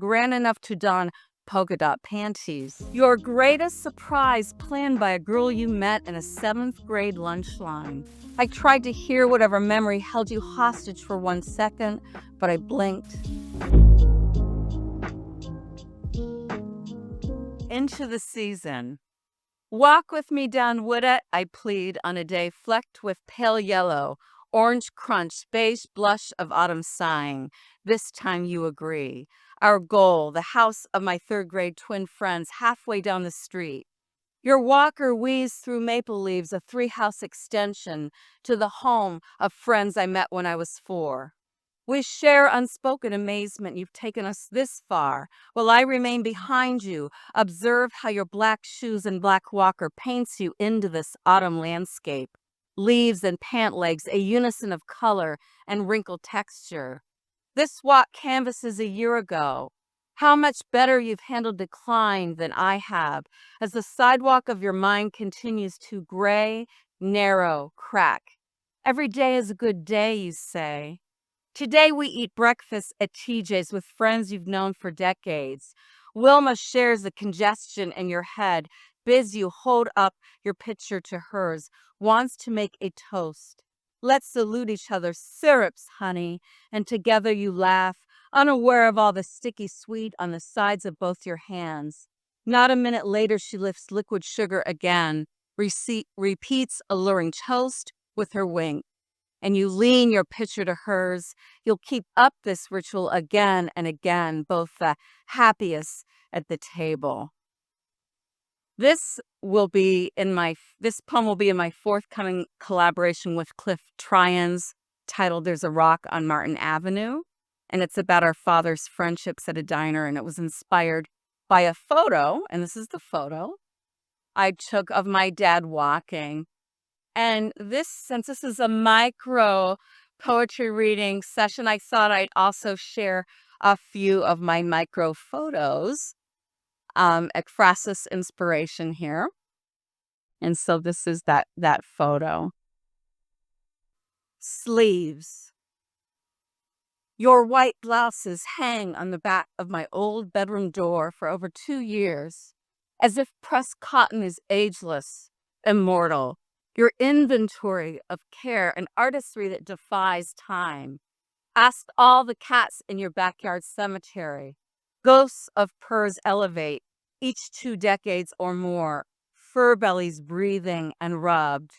grand enough to don polka dot panties. Your greatest surprise planned by a girl you met in a 7th grade lunch line. I tried to hear whatever memory held you hostage for 1 second, but I blinked. Into the season. Walk with me down Woodett, I plead, on a day flecked with pale yellow, orange crunch, beige blush of autumn sighing. This time you agree. Our goal, the house of my 3rd grade twin friends halfway down the street. Your walker weaves through maple leaves, a 3-house extension to the home of friends I met when I was 4. We share unspoken amazement you've taken us this far, while I remain behind you. Observe how your black shoes and black walker paints you into this autumn landscape. Leaves and pant legs, a unison of color and wrinkled texture. This walk canvases a year ago. How much better you've handled decline than I have, as the sidewalk of your mind continues to gray, narrow, crack. Every day is a good day, you say. Today we eat breakfast at TJ's with friends you've known for decades. Wilma shares the congestion in your head, bids you hold up your picture to hers, wants to make a toast. Let's salute each other. Syrups, honey. And together you laugh, unaware of all the sticky sweet on the sides of both your hands. Not a minute later, she lifts liquid sugar again, repeats alluring toast with her wink. And you lean your pitcher to hers. You'll keep up this ritual again and again, both the happiest at the table. This poem will be in my forthcoming collaboration with Cliff Tryons, titled There's a Rock on Martin Avenue. And it's about our father's friendships at a diner. And it was inspired by a photo, and this is the photo I took of my dad walking. And since this is a micro poetry reading session, I thought I'd also share a few of my micro photos, ekphrasis inspiration here. And so this is that photo. Sleeves. Your white blouses hang on the back of my old bedroom door for over 2 years, as if pressed cotton is ageless, immortal. Your inventory of care and artistry that defies time. Ask all the cats in your backyard cemetery. Ghosts of purrs elevate, each 2 decades or more, fur bellies breathing and rubbed.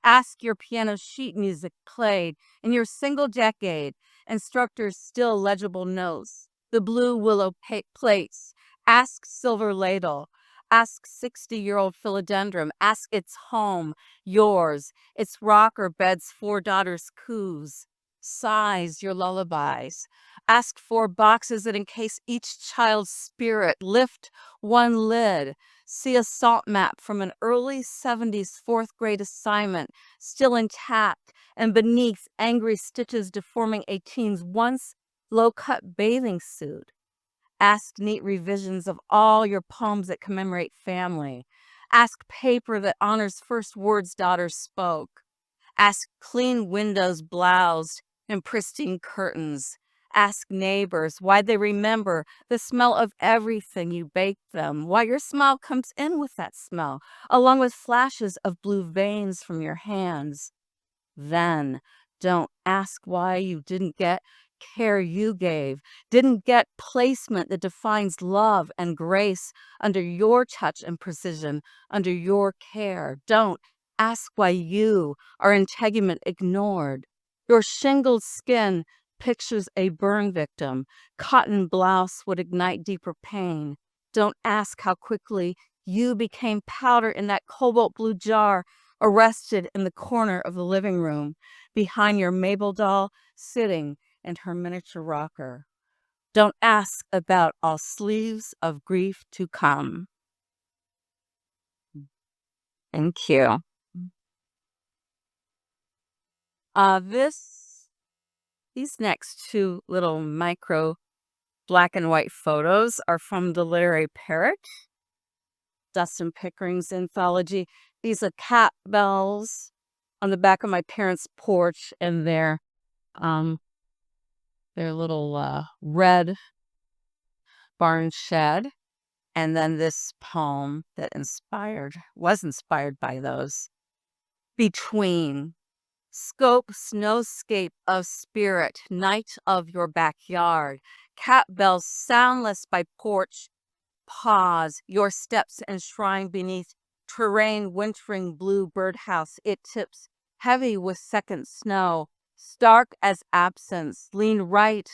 Ask your piano sheet music played in your single decade, instructors' still legible notes, the blue willow plates. Ask silver ladle. Ask 60-year-old philodendron. Ask its home, yours, its rocker bed's 4 daughters' coos. Sighs your lullabies. Ask 4 boxes that encase each child's spirit. Lift one lid. See a salt map from an early 70s 4th grade assignment, still intact, and beneath angry stitches deforming a teen's once low-cut bathing suit. Ask neat revisions of all your poems that commemorate family. Ask paper that honors first words daughters spoke. Ask clean windows bloused in pristine curtains. Ask neighbors why they remember the smell of everything you baked them, why your smile comes in with that smell, along with flashes of blue veins from your hands. Then don't ask why you didn't get care you gave, didn't get placement that defines love and grace under your touch and precision, under your care. Don't ask why you are integument ignored. Your shingled skin pictures a burn victim. Cotton blouse would ignite deeper pain. Don't ask how quickly you became powder in that cobalt blue jar, arrested in the corner of the living room, behind your Mabel doll sitting in her miniature rocker. Don't ask about all sleeves of grief to come. Thank you. These next 2 little micro black and white photos are from the literary parrot, Dustin Pickering's anthology. These are cat bells on the back of my parents' porch, and their little red barn shed, and then this poem that was inspired by those. Between. Scope, snowscape of spirit, night of your backyard, cat bells soundless by porch, pause, your steps enshrined beneath terrain wintering blue birdhouse. It tips heavy with second snow, stark as absence. Lean right,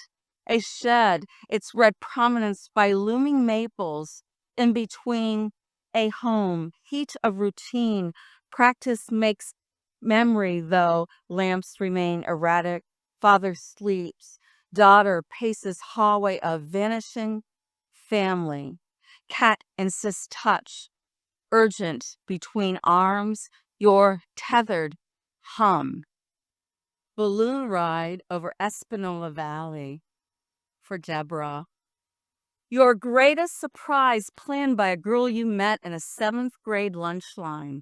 a shed, its red prominence by looming maples. In between, a home, heat of routine. Practice makes memory, though lamps remain erratic. Father sleeps. Daughter paces hallway of vanishing family. Cat insists touch, urgent between arms, your tethered hum. Balloon ride over Espanola Valley for Deborah. Your greatest surprise planned by a girl you met in a 7th grade lunch line.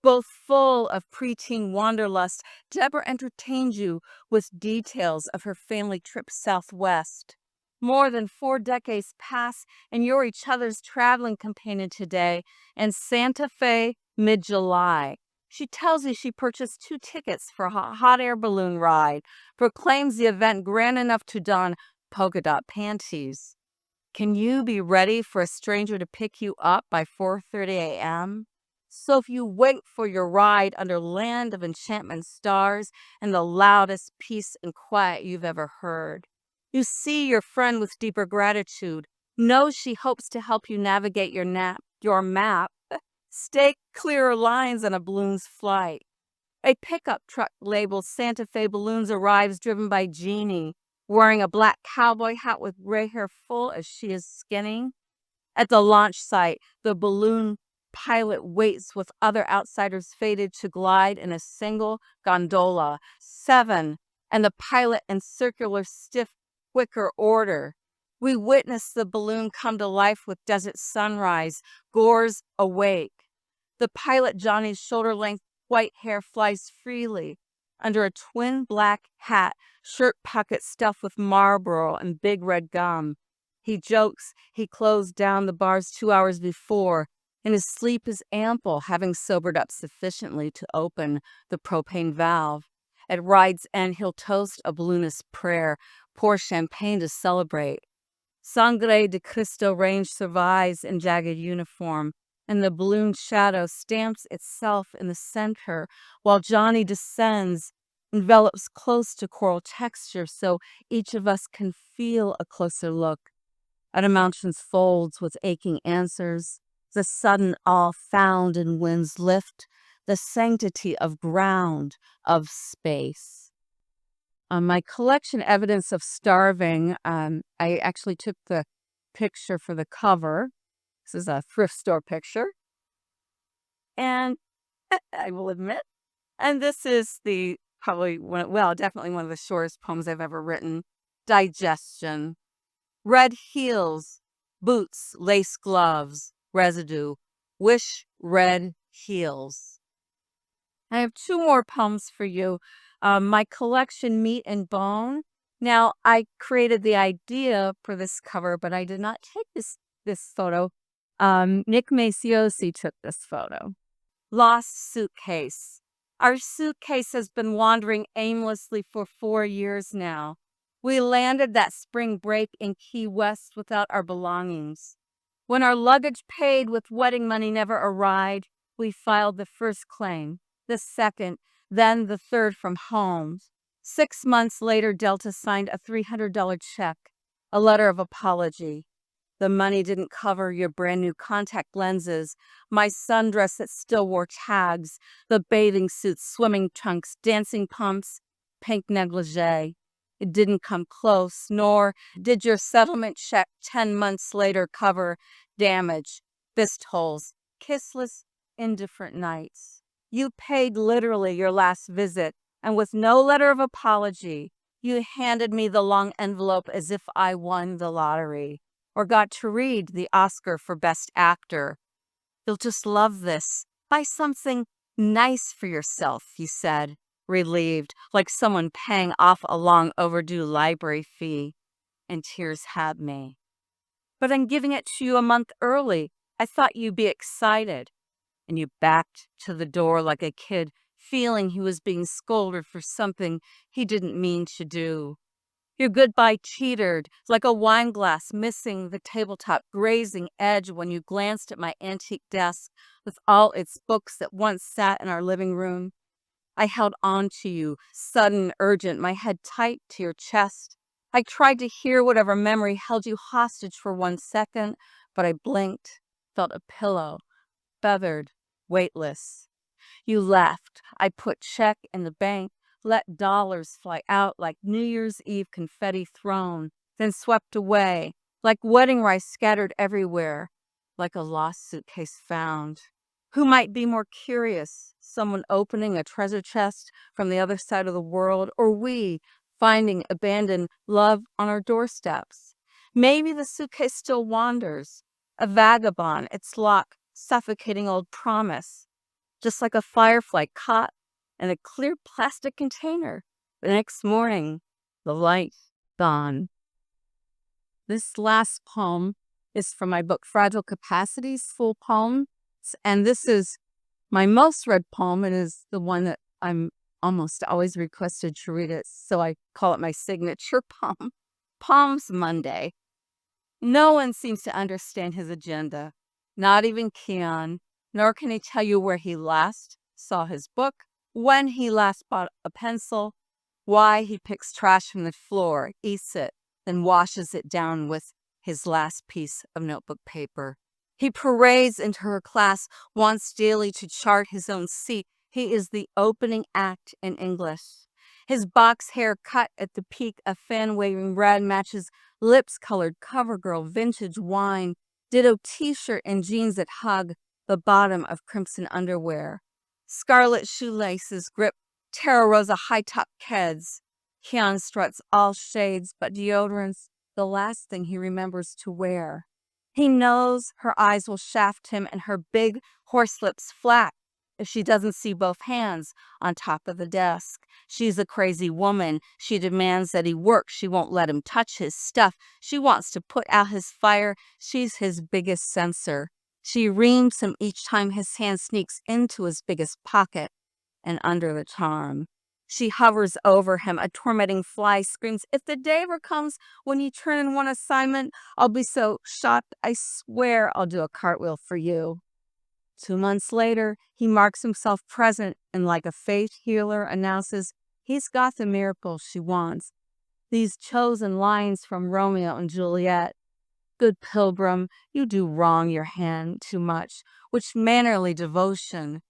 Both full of preteen wanderlust, Deborah entertained you with details of her family trip southwest. More than 4 decades pass, and you're each other's traveling companion today in Santa Fe, mid-July. She tells you she purchased 2 tickets for a hot air balloon ride, proclaims the event grand enough to don polka dot panties. Can you be ready for a stranger to pick you up by 4:30 a.m.? So if you wait for your ride under land of enchantment stars and the loudest peace and quiet you've ever heard, you see your friend with deeper gratitude, knows she hopes to help you navigate your map, stake clearer lines on a balloon's flight. A pickup truck labeled Santa Fe Balloons arrives driven by Jeannie, wearing a black cowboy hat with gray hair full as she is skinny. At the launch site, the balloon pilot waits with other outsiders fated to glide in a single gondola. 7, and the pilot in circular, stiff, quicker order. We witness the balloon come to life with desert sunrise, gores awake. The pilot Johnny's shoulder-length white hair flies freely under a twin black hat, shirt pocket stuffed with Marlboro and big red gum. He jokes he closed down the bars 2 hours before, and his sleep is ample, having sobered up sufficiently to open the propane valve. At ride's end, he'll toast a balloonist's prayer, pour champagne to celebrate. Sangre de Cristo range survives in jagged uniform, and the balloon shadow stamps itself in the center, while Johnny descends, envelops close to coral texture so each of us can feel a closer look at a mountain's folds with aching answers, the sudden awe found in wind's lift, the sanctity of ground, of space. My collection, Evidence of Starving, I actually took the picture for the cover. This is a thrift store picture. And I will admit, and this is definitely one of the shortest poems I've ever written. Digestion. Red heels, boots, lace gloves, residue. Wish red heels. I have 2 more poems for you. My collection, Meat and Bone. Now, I created the idea for this cover, but I did not take this photo. Nick Maciosi took this photo. Lost suitcase. Our suitcase has been wandering aimlessly for 4 years now. We landed that spring break in Key West without our belongings. When our luggage paid with wedding money never arrived, we filed the first claim, the second, then the third from home. 6 months later, Delta signed a $300 check, a letter of apology. The money didn't cover your brand new contact lenses, my sundress that still wore tags, the bathing suits, swimming trunks, dancing pumps, pink negligee. It didn't come close, nor did your settlement check 10 months later cover damage, fist holes, kissless, indifferent nights. You paid literally your last visit, and with no letter of apology, you handed me the long envelope as if I won the lottery or got to read the Oscar for Best Actor. You'll just love this. Buy something nice for yourself, you said, relieved, like someone paying off a long overdue library fee. And tears had me. But I'm giving it to you a month early. I thought you'd be excited." And you backed to the door like a kid, feeling he was being scolded for something he didn't mean to do. Your goodbye teetered like a wine glass missing the tabletop grazing edge when you glanced at my antique desk with all its books that once sat in our living room. I held on to you, sudden, urgent, my head tight to your chest. I tried to hear whatever memory held you hostage for 1 second, but I blinked, felt a pillow, feathered, weightless. You left. I put check in the bank, let dollars fly out like New Year's Eve confetti thrown, then swept away, like wedding rice scattered everywhere, like a lost suitcase found. Who might be more curious, someone opening a treasure chest from the other side of the world, or we finding abandoned love on our doorsteps? Maybe the suitcase still wanders, a vagabond, its lock suffocating old promise, just like a firefly caught in a clear plastic container. The next morning, the light gone. This last poem is from my book, Fragile Capacities, Full Poems. And this is my most read poem. It is the one that I'm almost always requested to read it. So I call it my signature poem. Palms Monday. No one seems to understand his agenda, not even Keon, nor can he tell you where he last saw his book, when he last bought a pencil, why he picks trash from the floor, eats it, then washes it down with his last piece of notebook paper. He parades into her class, wants daily to chart his own seat. He is the opening act in English. His box hair cut at the peak, a fan waving red matches lips colored CoverGirl vintage wine, ditto t-shirt and jeans that hug the bottom of crimson underwear. Scarlet shoelaces grip Terra Rosa high-top keds. Keon struts all shades, but deodorant's the last thing he remembers to wear. He knows her eyes will shaft him and her big horse lips flat if she doesn't see both hands on top of the desk. She's a crazy woman. She demands that he work. She won't let him touch his stuff. She wants to put out his fire. She's his biggest censor. She reams him each time his hand sneaks into his biggest pocket and under the charm. She hovers over him. A tormenting fly screams, "If the day ever comes when you turn in one assignment, I'll be so shocked. I swear I'll do a cartwheel for you." 2 months later, he marks himself present and like a faith healer announces he's got the miracle she wants. These chosen lines from Romeo and Juliet. "Good pilgrim, you do wrong your hand too much, which mannerly devotion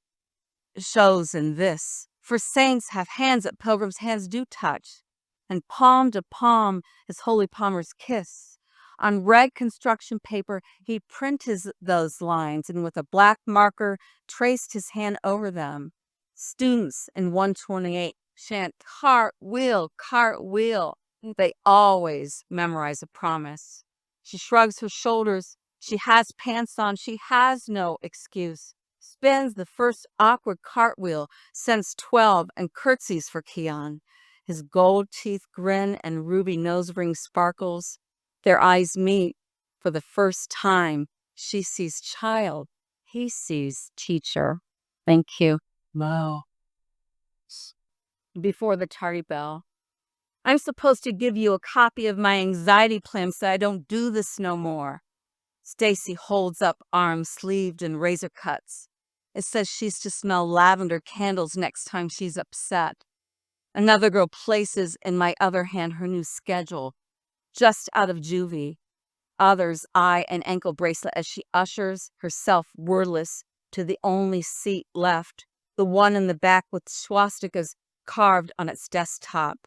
shows in this. For saints have hands that pilgrims' hands do touch, and palm to palm is holy Palmer's kiss." On red construction paper, he printed those lines and with a black marker traced his hand over them. Students in 128 chant cartwheel, cartwheel. They always memorize a promise. She shrugs her shoulders. She has pants on. She has no excuse. Spins the first awkward cartwheel since 12 and curtsies for Keon. His gold teeth grin and ruby nose ring sparkles. Their eyes meet. For the first time, she sees child. He sees teacher. Thank you. Wow. Before the tardy bell. I'm supposed to give you a copy of my anxiety plan so I don't do this no more. Stacy holds up arms sleeved in razor cuts. It says she's to smell lavender candles next time she's upset. Another girl places in my other hand her new schedule, just out of juvie. Others eye an ankle bracelet as she ushers herself wordless to the only seat left, the one in the back with swastikas carved on its desktop.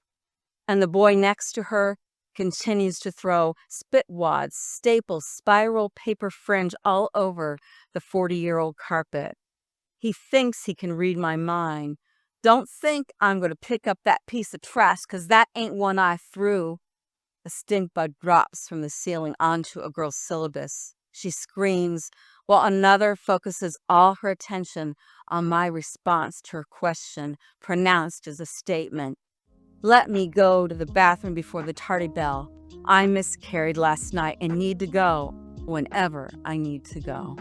And the boy next to her continues to throw spit wads, staples, spiral paper fringe all over the 40-year-old carpet. He thinks he can read my mind. Don't think I'm going to pick up that piece of trash, 'cause that ain't one I threw. A stink bug drops from the ceiling onto a girl's syllabus. She screams, while another focuses all her attention on my response to her question, pronounced as a statement. Let me go to the bathroom before the tardy bell. I miscarried last night and need to go whenever I need to go.